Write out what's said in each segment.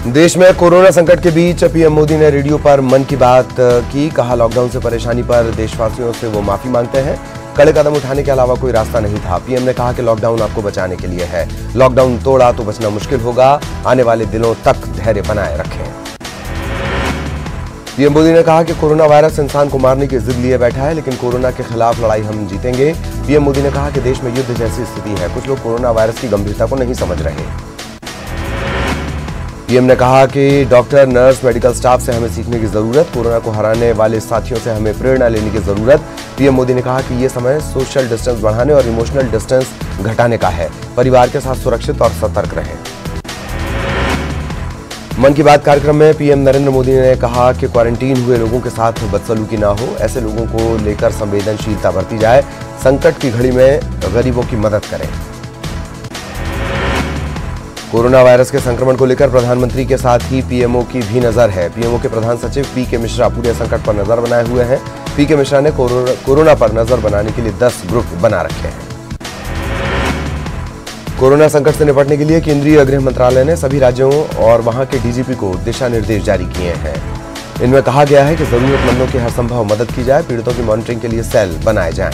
देश में कोरोना संकट के बीच पीएम मोदी ने रेडियो पर मन की बात की। कहा, लॉकडाउन से परेशानी पर देशवासियों से वो माफी मांगते हैं। कड़े कदम उठाने के अलावा कोई रास्ता नहीं था। पीएम ने कहा कि लॉकडाउन आपको बचाने के लिए है। लॉकडाउन तोड़ा तो बचना मुश्किल होगा। आने वाले दिनों तक धैर्य बनाए रखें। पीएम मोदी ने कहा कि कोरोना वायरस इंसान को मारने की जिद लिए बैठा है, लेकिन कोरोना के खिलाफ लड़ाई हम जीतेंगे। पीएम मोदी ने कहा कि देश में युद्ध जैसी स्थिति है। कुछ लोग कोरोना वायरस की गंभीरता को नहीं समझ रहे। पीएम ने कहा कि डॉक्टर, नर्स, मेडिकल स्टाफ से हमें सीखने की जरूरत। कोरोना को हराने वाले साथियों से हमें प्रेरणा लेने की जरूरत। पीएम मोदी ने कहा कि ये समय सोशल डिस्टेंस बढ़ाने और इमोशनल डिस्टेंस घटाने का है। परिवार के साथ सुरक्षित और सतर्क रहें। मन की बात कार्यक्रम में पीएम नरेंद्र मोदी ने कहा कि क्वारंटीन हुए लोगों के साथ बदसलूकी ना हो। ऐसे लोगों को लेकर संवेदनशीलता बरती जाए। संकट की घड़ी में गरीबों की मदद करें। कोरोना वायरस के संक्रमण को लेकर प्रधानमंत्री के साथ ही पीएमओ की भी नजर है। पीएमओ के प्रधान सचिव पीके मिश्रा पूरे संकट पर नजर बनाए हुए हैं। पीके मिश्रा ने कोरोना पर नजर बनाने के लिए 10 ग्रुप बना रखे हैं। कोरोना संकट से निपटने के लिए केंद्रीय गृह मंत्रालय ने सभी राज्यों और वहां के डीजीपी को दिशा निर्देश जारी किए हैं। इनमें कहा गया है कि जरूरतमंदों की हर संभव मदद की जाए। पीड़ितों की मॉनिटरिंग के लिए सेल बनाए जाएं।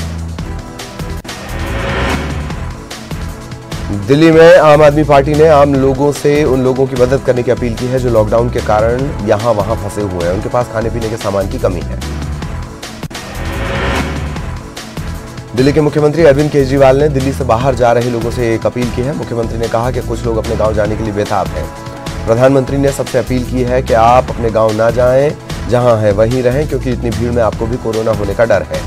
दिल्ली में आम आदमी पार्टी ने आम लोगों से उन लोगों की मदद करने की अपील की है जो लॉकडाउन के कारण यहां वहां फंसे हुए हैं। उनके पास खाने पीने के सामान की कमी है। दिल्ली के मुख्यमंत्री अरविंद केजरीवाल ने दिल्ली से बाहर जा रहे लोगों से एक अपील की है। मुख्यमंत्री ने कहा कि कुछ लोग अपने गांव जाने के लिए बेताब हैं। प्रधानमंत्री ने सबसे अपील की है कि आप अपने गांव ना जाएं, जहां हैं वहीं रहें, क्योंकि इतनी भीड़ में आपको भी कोरोना होने का डर है।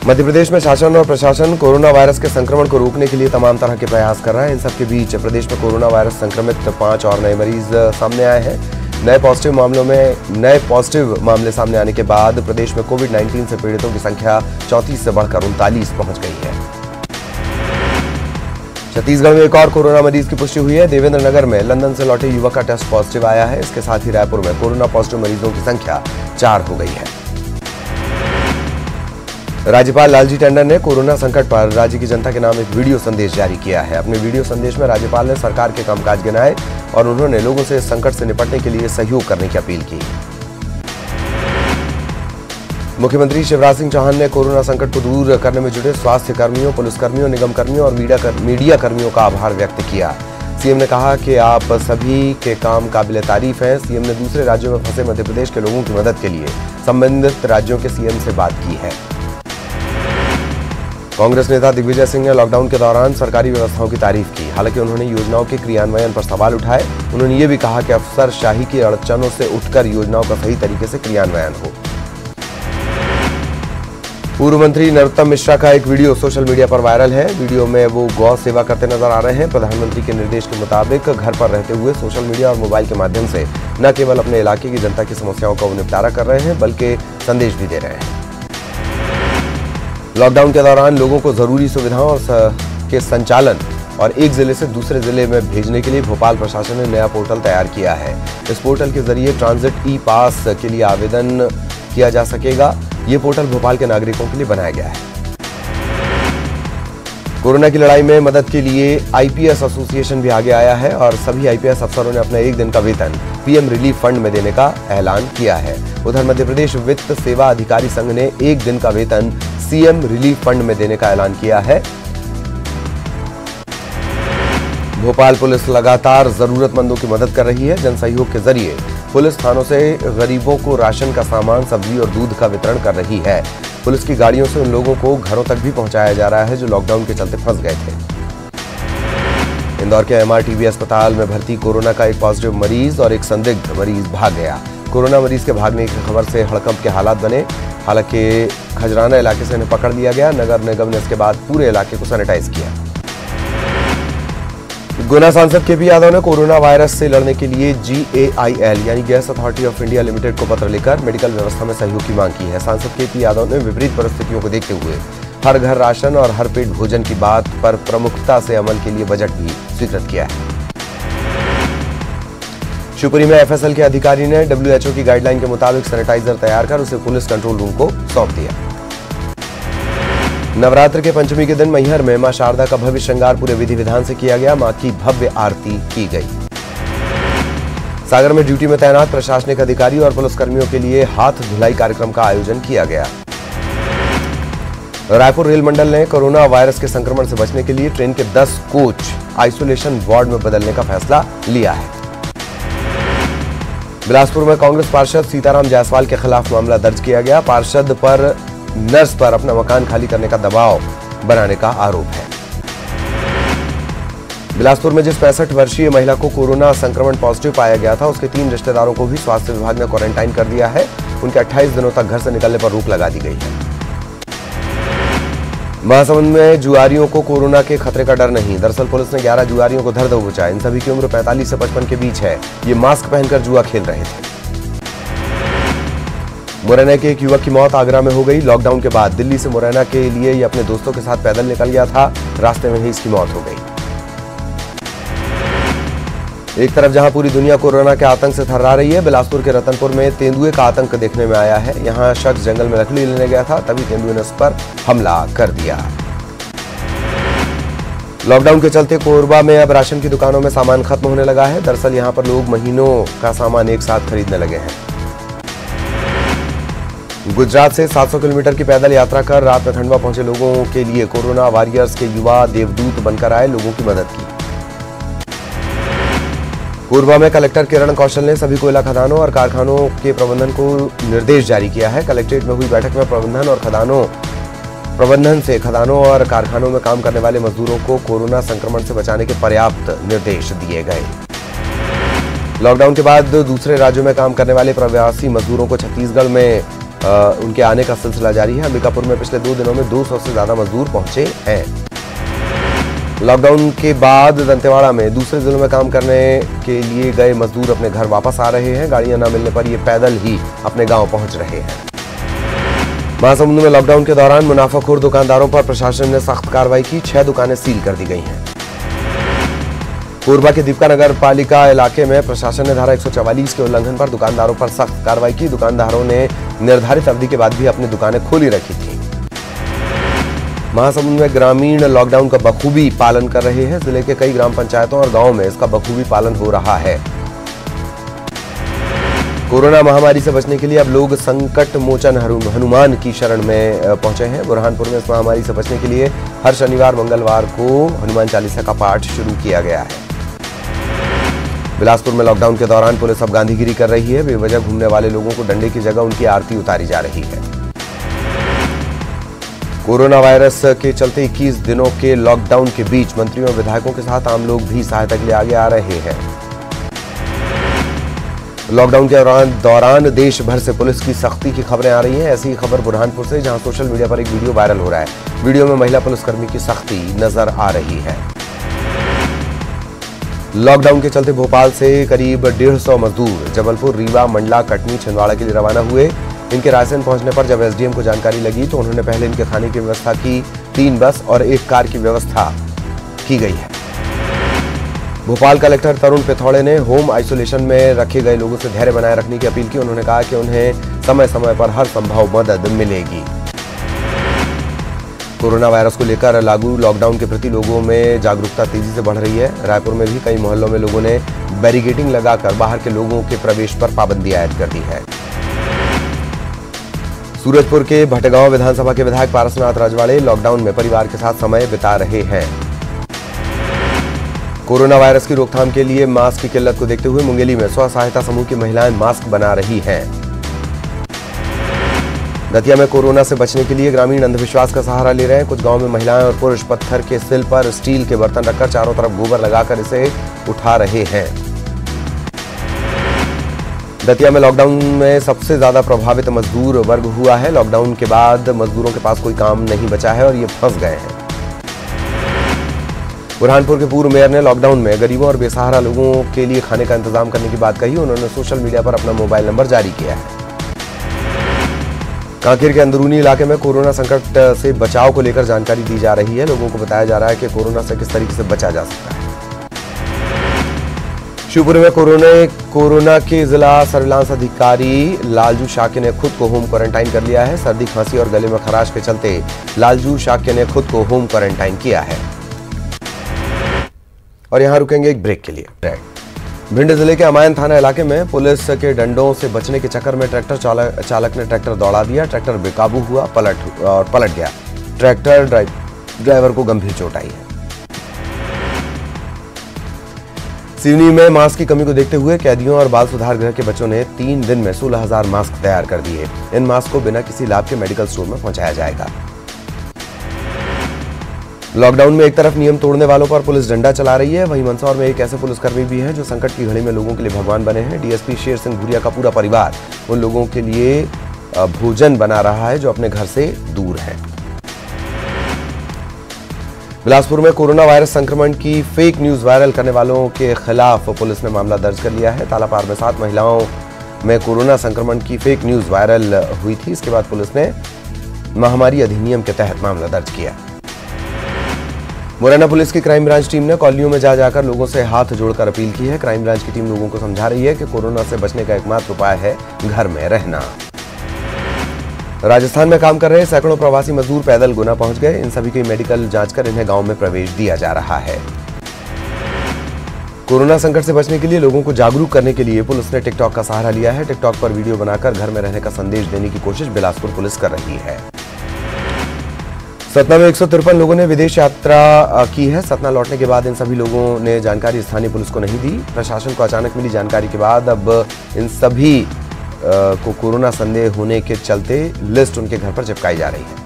मध्य प्रदेश में शासन और प्रशासन कोरोना वायरस के संक्रमण को रोकने के लिए तमाम तरह के प्रयास कर रहा है। इन सबके बीच प्रदेश में कोरोना वायरस संक्रमित 5 और नए मरीज सामने आए हैं। नए पॉजिटिव मामले सामने आने के बाद प्रदेश में कोविड-19 से पीड़ितों की संख्या 34 से बढ़कर 39 पहुंच गई है। छत्तीसगढ़ में एक और कोरोना मरीज की पुष्टि हुई है। देवेंद्र नगर में लंदन से लौटे युवक का टेस्ट पॉजिटिव आया है। इसके साथ ही रायपुर में कोरोना पॉजिटिव मरीजों की संख्या 4 हो गई है। राज्यपाल लालजी टंडन ने कोरोना संकट पर राज्य की जनता के नाम एक वीडियो संदेश जारी किया है। अपने वीडियो संदेश में राज्यपाल ने सरकार के कामकाज गिनाए और उन्होंने लोगों से इस संकट से निपटने के लिए सहयोग करने की अपील की। मुख्यमंत्री शिवराज सिंह चौहान ने कोरोना संकट को दूर करने में जुटे स्वास्थ्य कर्मियों, पुलिसकर्मियों, निगम कर्मियों और मीडिया कर्मियों का आभार व्यक्त किया। सीएम ने कहा कि आप सभी के काम काबिले तारीफ हैं। सीएम ने दूसरे राज्यों में फंसे मध्य प्रदेश के लोगों की मदद के लिए संबंधित राज्यों के सीएम से बात की है। कांग्रेस नेता दिग्विजय सिंह ने लॉकडाउन के दौरान सरकारी व्यवस्थाओं की तारीफ की। हालांकि उन्होंने योजनाओं के क्रियान्वयन पर सवाल उठाए। उन्होंने ये भी कहा कि अफसरशाही की अड़चनों से उठकर योजनाओं का सही तरीके से क्रियान्वयन हो। पूर्व मंत्री नरोत्तम मिश्रा का एक वीडियो सोशल मीडिया पर वायरल है। वीडियो में वो गौ सेवा करते नजर आ रहे हैं। प्रधानमंत्री के निर्देश के मुताबिक घर पर रहते हुए सोशल मीडिया और मोबाइल के माध्यम से न केवल अपने इलाके की जनता की समस्याओं का वो निपटारा कर रहे हैं, बल्कि संदेश भी दे रहे हैं। लॉकडाउन के दौरान लोगों को जरूरी सुविधाओं के संचालन और एक जिले से दूसरे जिले में भेजने के लिए भोपाल प्रशासन ने नया पोर्टल तैयार किया है। इस पोर्टल के जरिए ट्रांजिट ई पास के लिए आवेदन किया जा सकेगा। ये पोर्टल भोपाल के नागरिकों के लिए बनाया गया है। कोरोना की लड़ाई में मदद के लिए आईपीएस एसोसिएशन भी आगे आया है और सभी आईपीएस अफसरों ने अपना 1 दिन का वेतन पीएम रिलीफ फंड में देने का ऐलान किया है। उधर मध्य प्रदेश वित्त सेवा अधिकारी संघ ने 1 दिन का वेतन सीएम रिलीफ फंड में देने का ऐलान किया है। भोपाल पुलिस लगातार जरूरतमंदों की मदद कर रही है। जन सहयोग के जरिए पुलिस थानों से गरीबों को राशन का सामान, सब्जी और दूध का वितरण कर रही है। पुलिस की गाड़ियों से उन लोगों को घरों तक भी पहुंचाया जा रहा है जो लॉकडाउन के चलते फंस गए थे। इंदौर के एमआरटीबी अस्पताल में भर्ती कोरोना का एक पॉजिटिव मरीज और एक संदिग्ध मरीज भाग गया। कोरोना मरीज के भागने की खबर से हड़कंप के हालात बने। हालांकि खजराना इलाके से इन्हें पकड़ लिया गया। नगर निगम ने इसके बाद पूरे इलाके को सैनिटाइज किया। गुना सांसद केपी यादव ने कोरोना वायरस से लड़ने के लिए GAIL यानी gas authority of India limited को पत्र लिखकर मेडिकल व्यवस्था में सहयोग की मांग की है। सांसद केपी यादव ने विपरीत परिस्थितियों को देखते हुए हर घर राशन और हर पेट भोजन की बात पर प्रमुखता से अमल के लिए बजट भी स्वीकृत किया है। शिवपुरी में FSL के अधिकारी ने WHO की गाइडलाइन के मुताबिक सैनिटाइजर तैयार कर उसे पुलिस कंट्रोल रूम को सौंप दिया। नवरात्र के पंचमी के दिन मैहर में मां शारदा का भव्य श्रृंगार पूरे विधि विधान से किया गया। मां की भव्य आरती की गई। सागर में ड्यूटी में तैनात प्रशासनिक अधिकारी और पुलिसकर्मियों के लिए हाथ धुलाई कार्यक्रम का आयोजन किया गया। रायपुर रेल मंडल ने कोरोना वायरस के संक्रमण से बचने के लिए ट्रेन के 10 कोच आइसोलेशन वार्ड में बदलने का फैसला लिया है। बिलासपुर में कांग्रेस पार्षद सीताराम जायसवाल के खिलाफ मामला दर्ज किया गया। पार्षद पर नर्स पर अपना मकान खाली करने का दबाव बनाने का आरोप है। बिलासपुर में जिस 65 वर्षीय महिला को कोरोना संक्रमण पॉजिटिव पाया गया था, उसके 3 रिश्तेदारों को भी स्वास्थ्य विभाग ने क्वारंटाइन कर दिया है। उनके 28 दिनों तक घर से निकलने पर रोक लगा दी गई है। महासमुंद में जुआरियों को कोरोना के खतरे का डर नहीं। दरअसल पुलिस ने 11 जुआरियों को धर दबोचा। इन सभी की उम्र 45 से 55 के बीच है। ये मास्क पहनकर जुआ खेल रहे थे। मुरैना के एक युवक की मौत आगरा में हो गई। लॉकडाउन के बाद दिल्ली से मुरैना के लिए ये अपने दोस्तों के साथ पैदल निकल गया था। रास्ते में ही इसकी मौत हो गई। एक तरफ जहां पूरी दुनिया कोरोना के आतंक से थर्रा रही है, बिलासपुर के रतनपुर में तेंदुए का आतंक देखने में आया है। यहां शख्स जंगल में लकड़ी लेने गया था, तभी तेंदुए ने उस पर हमला कर दिया। लॉकडाउन के चलते कोरबा में अब राशन की दुकानों में सामान खत्म होने लगा है। दरअसल यहां पर लोग महीनों का सामान एक साथ खरीदने लगे हैं। गुजरात से 700 किलोमीटर की पैदल यात्रा कर रात में खंडवा पहुंचे लोगों के लिए कोरोना वॉरियर्स के युवा देवदूत बनकर आए, लोगों की मदद की। कोरबा में कलेक्टर किरण कौशल ने सभी कोयला खदानों और कारखानों के प्रबंधन को निर्देश जारी किया है। कलेक्ट्रेट में हुई बैठक में प्रबंधन से खदानों और कारखानों में काम करने वाले मजदूरों को कोरोना संक्रमण से बचाने के पर्याप्त निर्देश दिए गए। लॉकडाउन के बाद दूसरे राज्यों में काम करने वाले प्रवासी मजदूरों को छत्तीसगढ़ में उनके आने का सिलसिला जारी है। अंबिकापुर में पिछले 2 दिनों में 200 से ज्यादा मजदूर पहुंचे हैं। लॉकडाउन के बाद दंतेवाड़ा में दूसरे जिलों में काम करने के लिए गए मजदूर अपने घर वापस आ रहे हैं। गाड़ियां न मिलने पर ये पैदल ही अपने गांव पहुंच रहे हैं। महासमुंद में लॉकडाउन के दौरान मुनाफाखोर दुकानदारों पर प्रशासन ने सख्त कार्रवाई की। 6 दुकानें सील कर दी गई हैं। कोरबा के दीपका नगर पालिका इलाके में प्रशासन ने धारा 144 के उल्लंघन पर दुकानदारों पर सख्त कार्रवाई की। दुकानदारों ने निर्धारित अवधि के बाद भी अपनी दुकानें खोली रखी थी। महासमुंद में ग्रामीण लॉकडाउन का बखूबी पालन कर रहे हैं। जिले के कई ग्राम पंचायतों और गांवों में इसका बखूबी पालन हो रहा है। कोरोना महामारी से बचने के लिए अब लोग संकट मोचन हनुमान की शरण में पहुंचे हैं। बुरहानपुर में इस महामारी से बचने के लिए हर शनिवार मंगलवार को हनुमान चालीसा का पाठ शुरू किया गया है। बिलासपुर में लॉकडाउन के दौरान पुलिस अब गांधीगिरी कर रही है। बेवजह घूमने वाले लोगों को डंडे की जगह उनकी आरती उतारी जा रही है। कोरोना वायरस के चलते 21 दिनों के लॉकडाउन के बीच मंत्रियों और विधायकों के साथ आम लोग भी सहायता के लिए आगे आ रहे हैं। लॉकडाउन के दौरान देश भर से पुलिस की सख्ती की खबरें आ रही हैं। ऐसी खबर बुरहानपुर से, जहां सोशल मीडिया पर एक वीडियो वायरल हो रहा है। वीडियो में महिला पुलिसकर्मी की सख्ती नजर आ रही है। लॉकडाउन के चलते भोपाल से करीब 150 मजदूर जबलपुर, रीवा, मंडला, कटनी, छिंदवाड़ा के लिए रवाना हुए। इनके रायसेन पहुंचने पर जब एसडीएम को जानकारी लगी तो उन्होंने पहले इनके खाने की व्यवस्था की। 3 बस और 1 कार की व्यवस्था की गई है। भोपाल कलेक्टर तरुण पिथौड़े ने होम आइसोलेशन में रखे गए लोगों से धैर्य बनाए रखने की अपील की। उन्होंने कहा कि उन्हें समय समय पर हर संभव मदद मिलेगी। कोरोना वायरस को लेकर लागू लॉकडाउन के प्रति लोगों में जागरूकता तेजी से बढ़ रही है। रायपुर में भी कई मोहल्लों में लोगों ने बैरिकेडिंग लगाकर बाहर के लोगों के प्रवेश पर पाबंदी आयद कर दी है। सूरजपुर के भटगांव विधानसभा के विधायक पारसनाथ रजवाड़े लॉकडाउन में परिवार के साथ समय बिता रहे हैं। कोरोना वायरस की रोकथाम के लिए मास्क की किल्लत को देखते हुए मुंगेली में स्व सहायता समूह की महिलाएं मास्क बना रही हैं। दतिया में कोरोना से बचने के लिए ग्रामीण अंधविश्वास का सहारा ले रहे हैं। कुछ गांव में महिलाएं और पुरुष पत्थर के सिल पर स्टील के बर्तन रखकर चारों तरफ गोबर लगाकर इसे उठा रहे हैं। दतिया में लॉकडाउन में सबसे ज्यादा प्रभावित मजदूर वर्ग हुआ है। लॉकडाउन के बाद मजदूरों के पास कोई काम नहीं बचा है और ये फंस गए हैं। बुरहानपुर के पूर्व मेयर ने लॉकडाउन में गरीबों और बेसहारा लोगों के लिए खाने का इंतजाम करने की बात कही। उन्होंने सोशल मीडिया पर अपना मोबाइल नंबर जारी किया है। कांकेर के अंदरूनी इलाके में कोरोना संकट से बचाव को लेकर जानकारी दी जा रही है। लोगों को बताया जा रहा है कि कोरोना से किस तरीके से बचा जा सकता है। शिवपुरी में कोरोना के जिला सर्विलांस अधिकारी लालजू शाक्य ने खुद को होम क्वारंटाइन कर लिया है। सर्दी, खांसी और गले में खराश के चलते लालजू शाक्य ने खुद को होम क्वारंटाइन किया है। और यहां रुकेंगे एक ब्रेक के लिए। भिंड जिले के अमायन थाना इलाके में पुलिस के डंडों से बचने के चक्कर में ट्रैक्टर चालक ने ट्रैक्टर दौड़ा दिया। ट्रैक्टर बेकाबू हुआ, पलट गया। ट्रैक्टर ड्राइवर को गंभीर चोट आई है। सिवनी में मास्क की कमी को देखते हुए कैदियों और बाल सुधार गृह के बच्चों ने 3 दिन में 16,000 मास्क तैयार कर दिए। इन मास्क को बिना किसी लाभ के मेडिकल स्टोर में पहुंचाया जाएगा। लॉकडाउन में एक तरफ नियम तोड़ने वालों पर पुलिस डंडा चला रही है, वहीं मंदसौर में एक ऐसे पुलिसकर्मी भी है जो संकट की घड़ी में लोगों के लिए भगवान बने हैं। डीएसपी शेर सिंह भूरिया का पूरा परिवार उन लोगों के लिए भोजन बना रहा है जो अपने घर से दूर है। बिलासपुर में कोरोना वायरस संक्रमण की फेक न्यूज वायरल करने वालों के खिलाफ पुलिस ने मामला दर्ज कर लिया है। तालापार में 7 महिलाओं में कोरोना संक्रमण की फेक न्यूज वायरल हुई थी। इसके बाद पुलिस ने महामारी अधिनियम के तहत मामला दर्ज किया। मुरैना पुलिस की क्राइम ब्रांच टीम ने कॉलोनियों में जाकर लोगों से हाथ जोड़कर अपील की है। क्राइम ब्रांच की टीम लोगों को समझा रही है कि कोरोना से बचने का एकमात्र उपाय है घर में रहना। राजस्थान में काम कर रहे सैकड़ों प्रवासी मजदूर पैदल गुना पहुंच गए। इन सभी की मेडिकल जांच कर इन्हें गांव में प्रवेश दिया जा रहा है। कोरोना संकट से बचने के लिए लोगों को जागरूक करने के लिए पुलिस ने टिकटॉक का सहारा लिया है। टिकटॉक पर वीडियो बनाकर घर में रहने का संदेश देने की कोशिश बिलासपुर पुलिस कर रही है। सतना में 153 लोगों ने विदेश यात्रा की है। सतना लौटने के बाद इन सभी लोगों ने जानकारी स्थानीय पुलिस को नहीं दी। प्रशासन को अचानक मिली जानकारी के बाद अब इन सभी को कोरोना संदेह होने के चलते लिस्ट उनके घर पर चिपकाई जा रही है।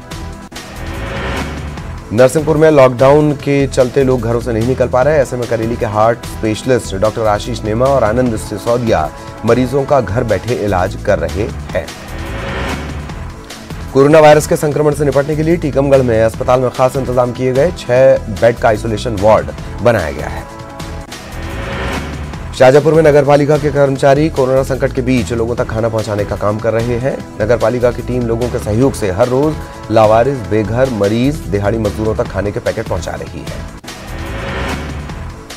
नरसिंहपुर में लॉकडाउन के चलते लोग घरों से नहीं निकल पा रहे। ऐसे में करेली के हार्ट स्पेशलिस्ट डॉक्टर आशीष नेमा और आनंद सिसोदिया मरीजों का घर बैठे इलाज कर रहे हैं। कोरोना वायरस के संक्रमण से निपटने के लिए टीकमगढ़ में अस्पताल में खास इंतजाम किए गए। 6 बेड का आइसोलेशन वार्ड बनाया गया है। शाहजहांपुर में नगरपालिका के कर्मचारी कोरोना संकट के बीच लोगों तक खाना पहुंचाने का काम कर रहे हैं। नगरपालिका की टीम लोगों के सहयोग से हर रोज लावारिस, बेघर, मरीज, दिहाड़ी मजदूरों तक खाने के पैकेट पहुंचा रही है।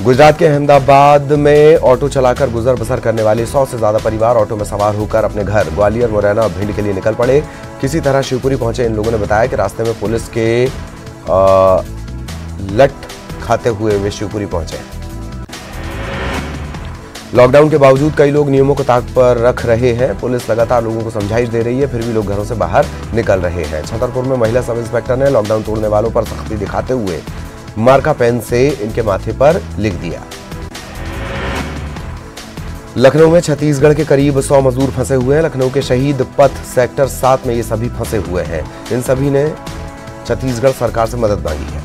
गुजरात के अहमदाबाद में ऑटो चलाकर गुजर बसर करने वाले 100 से ज्यादा परिवार ऑटो में सवार होकर अपने घर ग्वालियर, मुरैना और भिंड के लिए निकल पड़े। किसी तरह शिवपुरी पहुंचे इन लोगों ने बताया कि रास्ते में पुलिस के लट खाते हुए वे शिवपुरी पहुंचे। लॉकडाउन के बावजूद कई लोग नियमों को ताक पर रख रहे हैं। पुलिस लगातार लोगों को समझाइश दे रही है, फिर भी लोग घरों से बाहर निकल रहे हैं। छतरपुर में महिला सब इंस्पेक्टर ने लॉकडाउन तोड़ने वालों पर सख्ती दिखाते हुए मार्का पेन से इनके माथे पर लिख दिया। लखनऊ में छत्तीसगढ़ के करीब 100 मजदूर फंसे हुए हैं। लखनऊ के शहीद पथ सेक्टर 7 में ये सभी फंसे हुए हैं। इन सभी ने छत्तीसगढ़ सरकार से मदद मांगी है।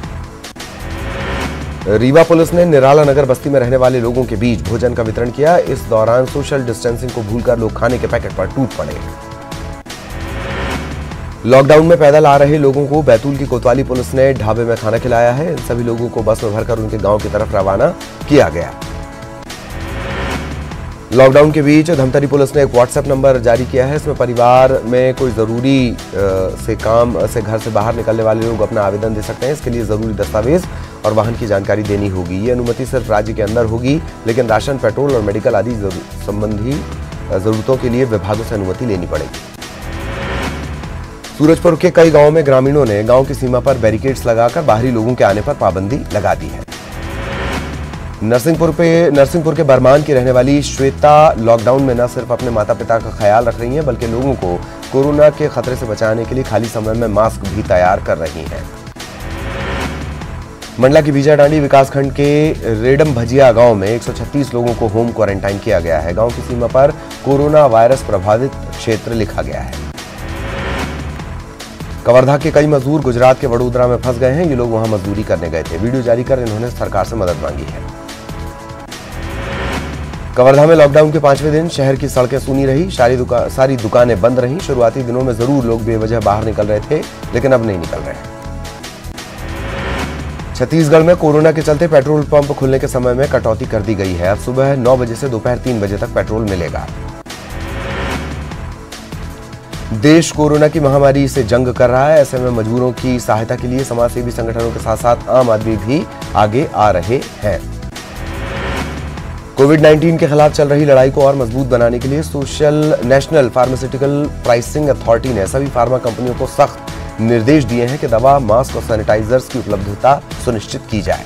रीवा पुलिस ने निराला नगर बस्ती में रहने वाले लोगों के बीच भोजन का वितरण किया। इस दौरान सोशल डिस्टेंसिंग को भूलकर लोग खाने के पैकेट पर टूट पड़े। लॉकडाउन में पैदल आ रहे लोगों को बैतूल की कोतवाली पुलिस ने ढाबे में खाना खिलाया है। इन सभी लोगों को बस में भरकर उनके गांव की तरफ रवाना किया गया। लॉकडाउन के बीच धमतरी पुलिस ने एक व्हाट्सएप नंबर जारी किया है। इसमें परिवार में कोई जरूरी से काम से घर से बाहर निकलने वाले लोग अपना आवेदन दे सकते हैं। इसके लिए जरूरी दस्तावेज और वाहन की जानकारी देनी होगी। ये अनुमति सिर्फ राज्य के अंदर होगी, लेकिन राशन, पेट्रोल और मेडिकल आदि संबंधी जरूरतों के लिए विभागों से अनुमति लेनी पड़ेगी। सूरजपुर के कई गांवों में ग्रामीणों ने गांव की सीमा पर बैरिकेड्स लगाकर बाहरी लोगों के आने पर पाबंदी लगा दी है। नरसिंहपुर के बरमान की रहने वाली श्वेता लॉकडाउन में न सिर्फ अपने माता पिता का ख्याल रख रही हैं, बल्कि लोगों को कोरोना के खतरे से बचाने के लिए खाली समय में मास्क भी तैयार कर रही हैं। मंडला की बीजाडांडी विकासखंड के रेडम भजिया गांव में 136 लोगों को होम क्वारंटाइन किया गया है। गांव की सीमा पर कोरोना वायरस प्रभावित क्षेत्र लिखा गया है। कवर्धा के कई मजदूर गुजरात के वडोदरा में फंस गए हैं। ये लोग वहां मजदूरी करने गए थे। वीडियो जारी कर इन्होंने सरकार से मदद मांगी है। कवर्धा में लॉकडाउन के 5वें दिन शहर की सड़कें सूनी रही। सारी दुकानें बंद रहीं। शुरुआती दिनों में जरूर लोग बेवजह बाहर निकल रहे थे, लेकिन अब नहीं निकल रहे हैं। छत्तीसगढ़ में कोरोना के चलते पेट्रोल पंप खुलने के समय में कटौती कर दी गई है। अब सुबह 9 बजे से दोपहर 3 बजे तक पेट्रोल मिलेगा। देश कोरोना की महामारी से जंग कर रहा है। ऐसे में मजदूरों की सहायता के लिए समाजसेवी संगठनों के साथ साथ आम आदमी भी आगे आ रहे हैं। कोविड-19 के खिलाफ चल रही लड़ाई को और मजबूत बनाने के लिए नेशनल फार्मास्यूटिकल प्राइसिंग अथॉरिटी ने सभी फार्मा कंपनियों को सख्त निर्देश दिए हैं कि दवा, मास्क और सैनिटाइजर्स की उपलब्धता सुनिश्चित की जाए।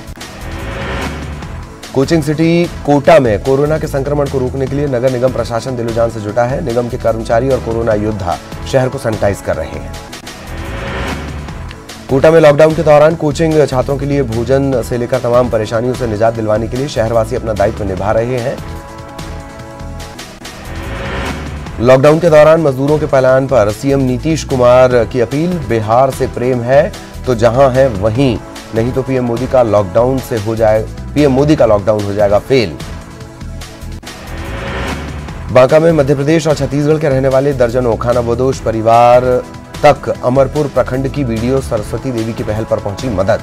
कोचिंग सिटी कोटा में कोरोना के संक्रमण को रोकने के लिए नगर निगम प्रशासन दिलोजान से जुटा है। निगम के कर्मचारी और कोरोना योद्धा शहर को सैनिटाइज कर रहे हैं। कोटा में लॉकडाउन के दौरान कोचिंग छात्रों के लिए भोजन से लेकर तमाम परेशानियों से निजात दिलवाने के लिए शहरवासी अपना दायित्व निभा रहे हैं। लॉकडाउन के दौरान मजदूरों के पलायन पर सीएम नीतीश कुमार की अपील, बिहार से प्रेम है तो जहां है वहीं, नहीं तो पीएम मोदी का लॉकडाउन हो जाएगा फेल। बांका में मध्य प्रदेश और छत्तीसगढ़ के रहने वाले दर्जनों खानाबदोश परिवार तक अमरपुर प्रखंड की वीडियो सरस्वती देवी की पहल पर पहुंची मदद।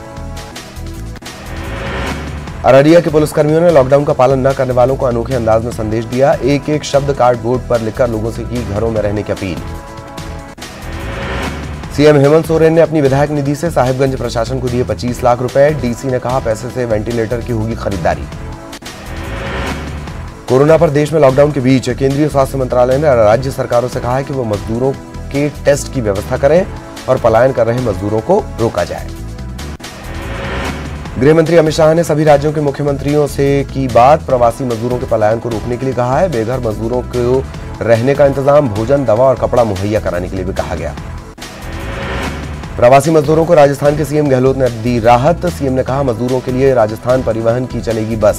अररिया के पुलिसकर्मियों ने लॉकडाउन का पालन न करने वालों को अनोखे अंदाज में संदेश दिया। एक एक शब्द कार्डबोर्ड पर लिखकर लोगों से की घरों में रहने की अपील। सीएम हेमंत सोरेन ने अपनी विधायक निधि से साहिबगंज प्रशासन को दिए 25 लाख रुपए। डीसी ने कहा पैसे से वेंटिलेटर की होगी खरीदारी। कोरोना पर देश में लॉकडाउन के बीच केंद्रीय स्वास्थ्य मंत्रालय ने राज्य सरकारों से कहा है कि वो मजदूरों के टेस्ट की व्यवस्था करें और पलायन कर रहे मजदूरों को रोका जाए। गृह मंत्री अमित शाह ने सभी राज्यों के मुख्यमंत्रियों से की बात। प्रवासी मजदूरों के पलायन को रोकने के लिए कहा है। बेघर मजदूरों को रहने का इंतजाम, भोजन, दवा और कपड़ा मुहैया कराने के लिए भी कहा गया। प्रवासी मजदूरों को राजस्थान के सीएम गहलोत ने दी राहत। सीएम ने कहा मजदूरों के लिए राजस्थान परिवहन की चलेगी बस।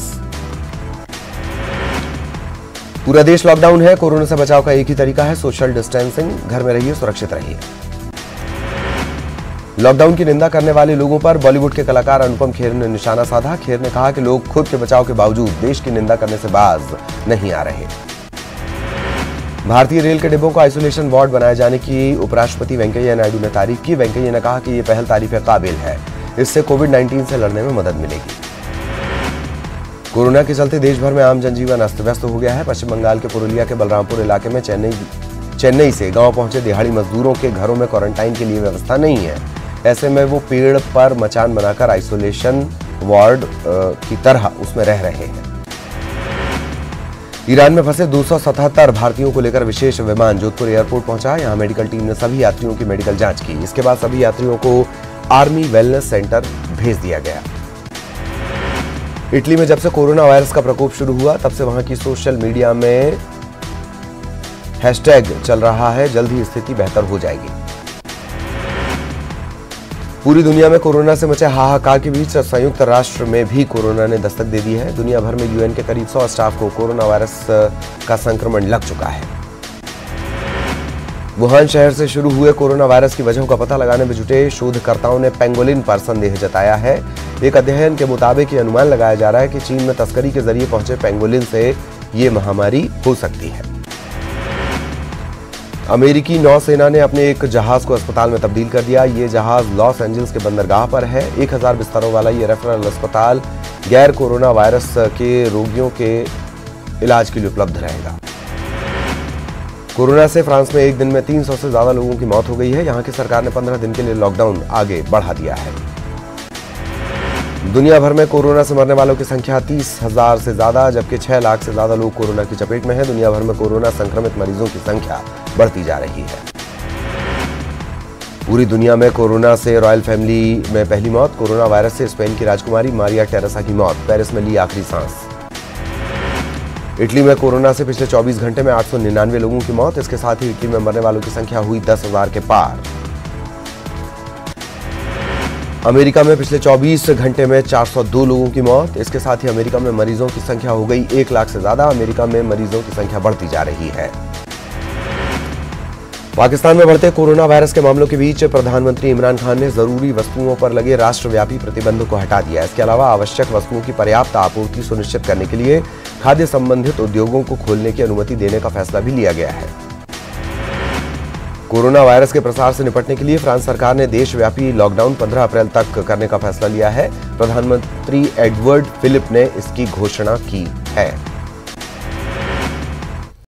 पूरा देश लॉकडाउन है। कोरोना से बचाव का एक ही तरीका है, सोशल डिस्टेंसिंग। घर में रहिए, सुरक्षित रहिए। लॉकडाउन की निंदा करने वाले लोगों पर बॉलीवुड के कलाकार अनुपम खेर ने निशाना साधा। खेर ने कहा कि लोग खुद के बचाव के बावजूद देश की निंदा करने से बाज नहीं आ रहे। भारतीय रेल के डिब्बों को आइसोलेशन वार्ड बनाए जाने की उपराष्ट्रपति वेंकैया नायडू ने तारीफ की। वेंकैया ने कहा कि यह पहल तारीफ काबिल है। इससे कोविड-19 से लड़ने में मदद मिलेगी। कोरोना के चलते देश भर में आम जनजीवन अस्त व्यस्त हो गया है। पश्चिम बंगाल के पुरुलिया के बलरामपुर इलाके में चेन्नई से गांव पहुंचे दिहाड़ी मजदूरों के घरों में क्वारंटाइन के लिए व्यवस्था नहीं है। ऐसे में वो पेड़ पर मचान बनाकर आइसोलेशन वार्ड की तरह उसमें रह रहे हैं। ईरान में फंसे 277 भारतीयों को लेकर विशेष विमान जोधपुर एयरपोर्ट पहुंचा। यहां मेडिकल टीम ने सभी यात्रियों की मेडिकल जांच की। इसके बाद सभी यात्रियों को आर्मी वेलनेस सेंटर भेज दिया गया। इटली में जब से कोरोना वायरस का प्रकोप शुरू हुआ तब से वहां की सोशल मीडिया में हैशटैग चल रहा है, जल्द ही स्थिति बेहतर हो जाएगी। पूरी दुनिया में कोरोना से मचे हाहाकार के बीच संयुक्त राष्ट्र में भी कोरोना ने दस्तक दे दी है। दुनिया भर में यूएन के करीब 100 स्टाफ को कोरोना वायरस का संक्रमण लग चुका है। वुहान शहर से शुरू हुए कोरोना वायरस की वजहों का पता लगाने में जुटे शोधकर्ताओं ने पेंगोलिन पर संदेह जताया है। एक अध्ययन के मुताबिक ये अनुमान लगाया जा रहा है कि चीन में तस्करी के जरिए पहुंचे पेंगोलिन से ये महामारी हो सकती है। अमेरिकी नौसेना ने अपने एक जहाज को अस्पताल में तब्दील कर दिया। ये जहाज लॉस एंजल्स के बंदरगाह पर है। 1000 बिस्तरों वाला ये रेफरल अस्पताल गैर कोरोना वायरस के रोगियों के इलाज के लिए उपलब्ध रहेगा। कोरोना से फ्रांस में एक दिन में 300 से ज्यादा लोगों की मौत हो गई है। यहां की सरकार ने 15 दिन के लिए लॉकडाउन आगे बढ़ा दिया है। दुनिया भर में कोरोना से मरने वालों की संख्या 30,000 से ज्यादा, जबकि 6 लाख से ज्यादा लोग कोरोना की चपेट में हैं। दुनिया भर में कोरोना संक्रमित मरीजों की संख्या बढ़ती जा रही है। पूरी दुनिया में कोरोना से रॉयल फैमिली में पहली मौत। कोरोना वायरस से स्पेन की राजकुमारी मारिया टेरेसा की मौत। पेरिस में ली आखिरी सांस। इटली में कोरोना से पिछले 24 घंटे में 899 लोगों की मौत। इसके साथ ही इटली में मरने वालों की संख्या हुई 10,000 के पार। अमेरिका में पिछले 24 घंटे में 402 लोगों की मौत। इसके साथ ही अमेरिका में मरीजों की संख्या हो गई 1 लाख से ज्यादा। अमेरिका में मरीजों की संख्या बढ़ती जा रही है। पाकिस्तान में बढ़ते कोरोना वायरस के मामलों के बीच प्रधानमंत्री इमरान खान ने जरूरी वस्तुओं पर लगे राष्ट्रव्यापी प्रतिबंध को हटा दिया। इसके अलावा आवश्यक वस्तुओं की पर्याप्त आपूर्ति सुनिश्चित करने के लिए खाद्य संबंधित उद्योगों को खोलने की अनुमति देने का फैसला भी लिया गया है। कोरोना वायरस के प्रसार से निपटने के लिए फ्रांस सरकार ने देशव्यापी लॉकडाउन 15 अप्रैल तक करने का फैसला लिया है। प्रधानमंत्री एडवर्ड फिलिप ने इसकी घोषणा की है।